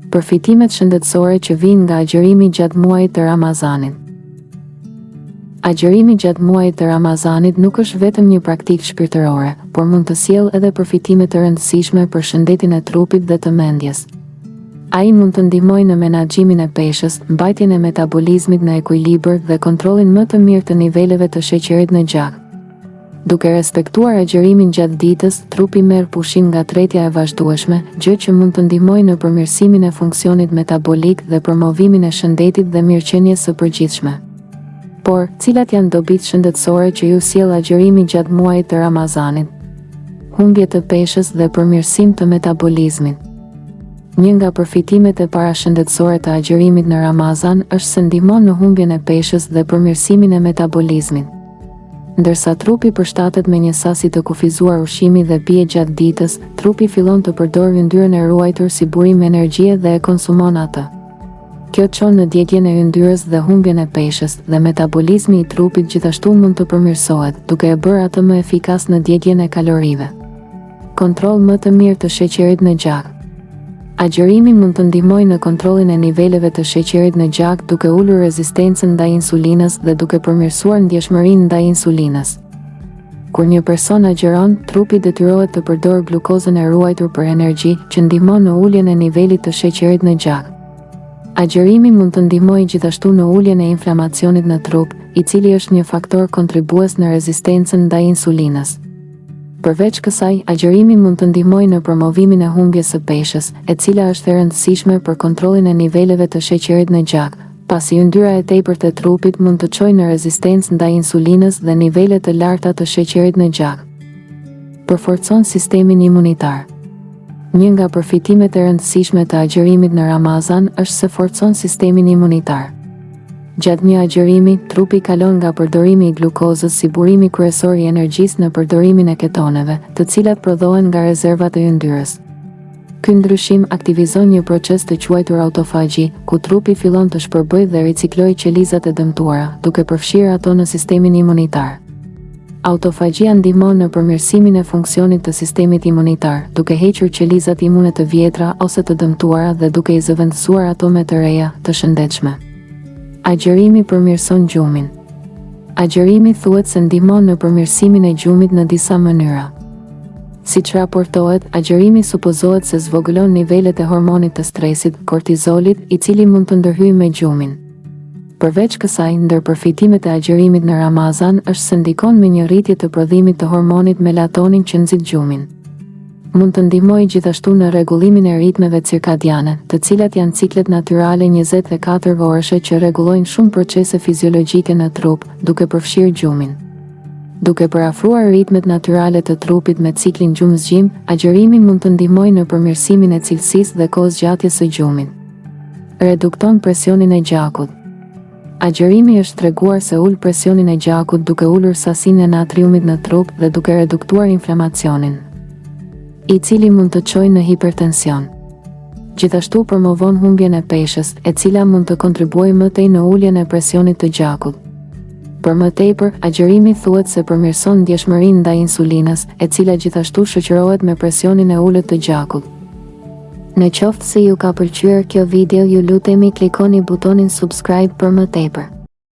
Përfitimet shëndetësore që vijnë nga agjërimi gjatë muajit të Ramazanit. Agjërimi gjatë muajit të Ramazanit nuk është vetëm një praktikë shpirtërore, por mund të sjellë edhe përfitime të rëndësishme për shëndetin e trupit dhe të mendjes. Ai mund të ndihmojë në menaxhimin e peshës, mbajtjen e metabolizmit në ekuilibër dhe kontrollin më të mirë të niveleve të sheqerit në gjak. Duke respektuar agjërimin gjatë ditës, trupi merr pushim nga tretja e vazhdueshme, gjë që mund të ndihmojë në përmirësimin e funksionit metabolik dhe promovimin e shëndetit dhe mirëqenies së përgjithshme. Por, cilat janë dobitë shëndetësore që ju sjell agjërimi gjatë muajit të Ramazanit? Humbje të peshës dhe përmirësim të metabolizmit. Një nga përfitimet e parashëndetësore të agjërimit në Ramazan është se ndihmon në humbjen e peshës dhe përmirësimin e metabolizmit. Ndërsa trupi përshtatet me një sasi të kufizuar ushqimi dhe pije gjatë ditës, trupi fillon të përdorë yndyrën e ruajtur si burim energjie dhe e konsumon atë. Kjo çon në djegjen e yndyrës dhe humbjen e peshës, dhe metabolizmi i trupit gjithashtu mund të përmirësohet, duke e bërë atë më efikas në djegjen e kalorive. Kontroll më të mirë të sheqerit në gjak. Agjërimi mund të ndihmojë në kontrollin e niveleve të sheqerit në gjak duke ulur rezistencën ndaj insulinës dhe duke përmirësuar ndjeshmërinë ndaj insulinës. Kur një person agjëron, trupi detyrohet të përdorë glukozën e ruajtur për energji, që ndihmon në uljen e nivelit të sheqerit në gjak. Agjërimi mund të ndihmojë gjithashtu në uljen e inflamacionit në trup, i cili është një faktor kontribues në rezistencën ndaj insulinës. Përveç kësaj, agjërimi mund të ndihmojë në promovimin e humbjes së peshës, e cila është e rëndësishme për kontrollin e niveleve të sheqerit në gjak, pasi yndyra e tepërt e trupit mund të çojë në rezistencë ndaj insulinës dhe nivele të larta të sheqerit në gjak. Përforcon sistemin imunitar. Një nga përfitimet e rëndësishme të agjërimit në Ramazan është se forcon sistemin imunitar. Gjatë një agjërimi, trupi kalon nga përdorimi i glukozës si burimi kryesor i energjisë në përdorimin e ketoneve, të cilat prodhohen nga rezervat e yndyrës. Ky ndryshim aktivizon një proces të quajtur autofagji, ku trupi fillon të shpërbëjë dhe riciklojë qelizat e dëmtuara, duke përfshirë ato në sistemin imunitar. Autofagjia ndihmon në përmirësimin e funksionit të sistemit imunitar, duke hequr qelizat imune të vjetra ose të dëmtuara dhe duke i zëvendësuar ato me të reja, të shëndetshme. Agjërimi përmirëson gjumin. Agjërimi thuhet se ndihmon në përmirësimin e gjumit në disa mënyra. Siç raportohet, agjërimi supozohet se zvogëlon nivelet e hormonit të stresit, kortizolit, i cili mund të ndërhyjë me gjumin. Përveç kësaj, ndër përfitimet e agjërimit në Ramazan është se ndikon me një rritje të prodhimit të hormonit melatonin që nxit gjumin. Mund të ndihmojë gjithashtu në rregullimin e ritmeve cirkadiane, të cilat janë ciklet natyrale 24 orëshe që rregullojnë shumë procese fiziologjike në trup, duke përfshirë gjumin. Duke parafruar ritmet natyrale të trupit me ciklin gjumë-zgjim, agjërimi mund të ndihmojë në përmirësimin e cilësisë dhe kohës gjatjes së gjumit. Redukton presionin e gjakut. Agjërimi është treguar se ul presionin e gjakut duke ulur sasinë e natriumit në trup dhe duke reduktuar inflamacionin, i cili mund të çojë në hipertension. Gjithashtu promovon humbjen e peshës, e cila mund të kontribuojë më tej në uljen e presionit të gjakut. Për më tepër, agjërimi thuhet se përmirëson ndjeshmërinë ndaj insulinës, e cila gjithashtu shoqërohet me presionin e ulët të gjakut. Në qoftë se ju ka pëlqyer kjo video, ju lutemi klikoni butonin subscribe për më tepër.